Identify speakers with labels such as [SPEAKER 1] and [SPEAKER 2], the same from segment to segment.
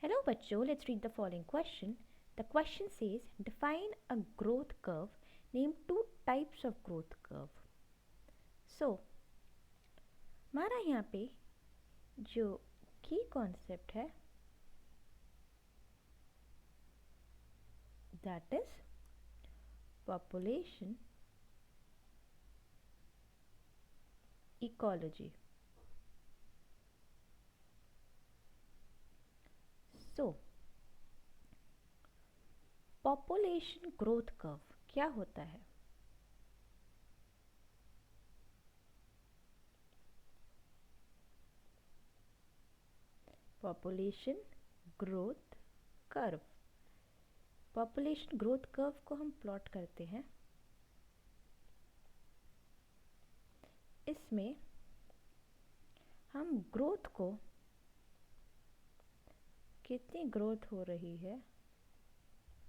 [SPEAKER 1] Hello बच्चों, let's read the following question. The question says, define a growth curve. Name two types of growth curve. So, हमारा यहाँ पे जो की concept है, that is population ecology. So, population growth curve क्या होता है? Population growth curve. Population growth curve को हम प्लॉट करते हैं. इसमें हम ग्रोथ को कितनी ग्रोथ हो रही है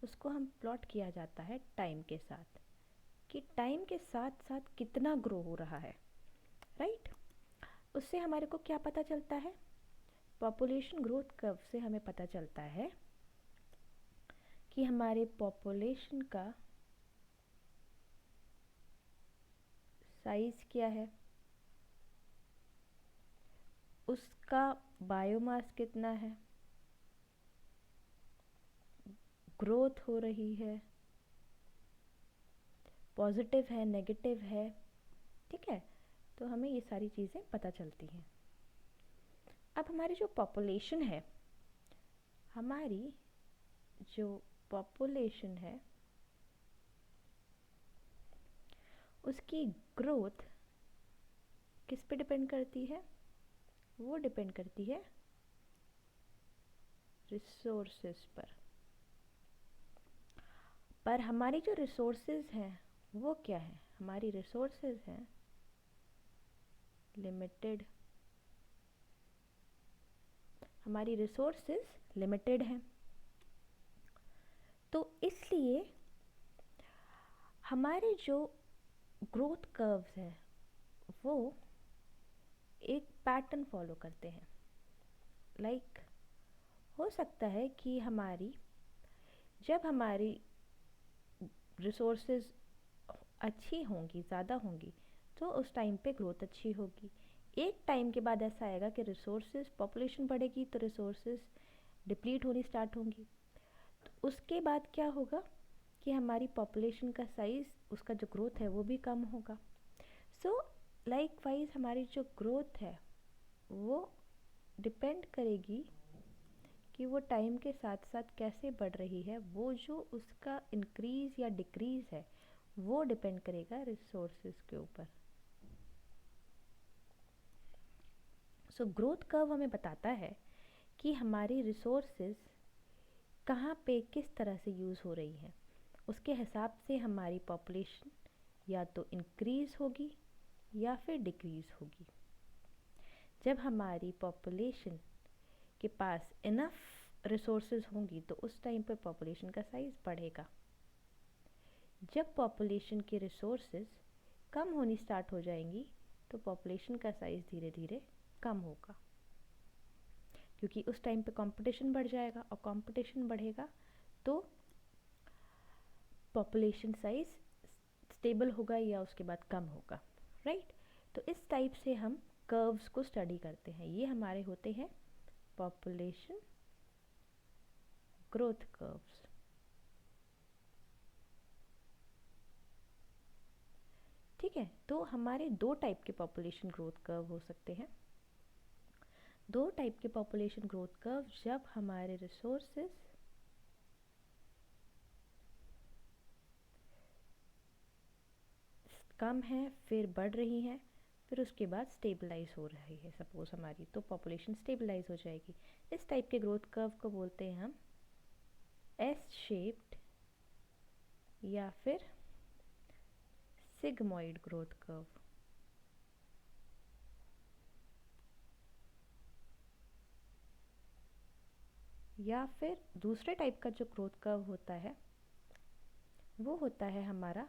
[SPEAKER 1] उसको हम प्लॉट किया जाता है टाइम के साथ, कि टाइम के साथ साथ कितना ग्रो हो रहा है, राइट? उससे हमारे को क्या पता चलता है? पॉपुलेशन ग्रोथ कर्व से हमें पता चलता है कि हमारे पॉपुलेशन का साइज क्या है, उसका बायोमास कितना है, ग्रोथ हो रही है, पॉजिटिव है, नेगेटिव है, ठीक है? तो हमें ये सारी चीज़ें पता चलती हैं. अब हमारी जो पॉपुलेशन है, हमारी जो पॉपुलेशन है उसकी ग्रोथ किस पे डिपेंड करती है? वो डिपेंड करती है रिसोर्सेज पर हमारी जो रिसोर्सेज हैं वो क्या है? हमारी रिसोर्सेज हैं लिमिटेड. हमारी रिसोर्सेज लिमिटेड हैं, तो इसलिए हमारे जो ग्रोथ कर्व्स हैं वो एक पैटर्न फॉलो करते हैं. लाइक हो सकता है कि जब हमारी रिसोर्सेज अच्छी होंगी, ज़्यादा होंगी, तो उस टाइम पे ग्रोथ अच्छी होगी. एक टाइम के बाद ऐसा आएगा कि रिसोर्सेज, पॉपुलेशन बढ़ेगी तो रिसोर्सेज डिप्लीट होनी स्टार्ट होंगी. तो उसके बाद क्या होगा कि हमारी पॉपुलेशन का साइज़, उसका जो ग्रोथ है वो भी कम होगा. सो लाइकवाइज हमारी जो ग्रोथ है वो डिपेंड करेगी कि वो टाइम के साथ साथ कैसे बढ़ रही है. वो जो उसका इंक्रीज़ या डिक्रीज़ है वो डिपेंड करेगा रिसोर्सेज के ऊपर. सो ग्रोथ कर्व हमें बताता है कि हमारी रिसोर्सेज कहाँ पे किस तरह से यूज़ हो रही है. उसके हिसाब से हमारी पॉपुलेशन या तो इंक्रीज़ होगी या फिर डिक्रीज़ होगी. जब हमारी पॉपुलेशन के पास इनफ रिसोर्सेज होंगी तो उस टाइम पे पॉपुलेशन का साइज़ बढ़ेगा. जब पॉपुलेशन के रिसोर्सेज कम होनी स्टार्ट हो जाएंगी तो पॉपुलेशन का साइज़ धीरे धीरे कम होगा, क्योंकि उस टाइम पे कंपटीशन बढ़ जाएगा, और कंपटीशन बढ़ेगा तो पॉपुलेशन साइज़ स्टेबल होगा या उसके बाद कम होगा, राइट? तो इस टाइप से हम कर्व्स को स्टडी करते हैं. ये हमारे होते हैं पॉपुलेशन ग्रोथ कर्व्स. ठीक है, तो हमारे दो टाइप के पॉपुलेशन ग्रोथ कर्व हो सकते हैं. दो टाइप के पॉपुलेशन ग्रोथ कर्व, जब हमारे रिसोर्सेज कम हैं फिर बढ़ रही हैं, फिर उसके बाद स्टेबलाइज हो रही है सपोज हमारी, तो पॉपुलेशन स्टेबलाइज हो जाएगी. इस टाइप के ग्रोथ कर्व को बोलते हैं हम एस शेप्ड या फिर सिग्मॉइड ग्रोथ कर्व. या फिर दूसरे टाइप का जो ग्रोथ कर्व होता है वो होता है हमारा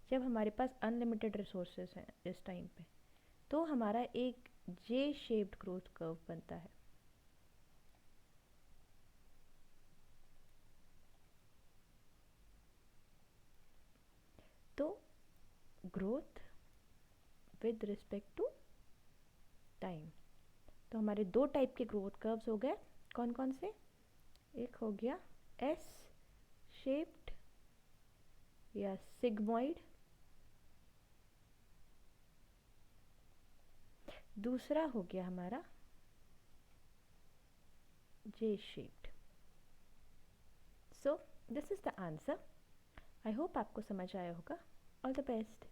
[SPEAKER 1] जब हमारे पास अनलिमिटेड रिसोर्सेज हैं इस टाइम पे, तो हमारा एक जे शेप्ड ग्रोथ कर्व बनता है। तो growth with respect to time, तो हमारे दो टाइप के ग्रोथ कर्व्स हो गए, कौन कौन से? एक हो गया एस शेप्ड या सिग्मॉइड, दूसरा हो गया हमारा जे shaped. So this is the answer. I hope आपको समझ आया होगा। All the best.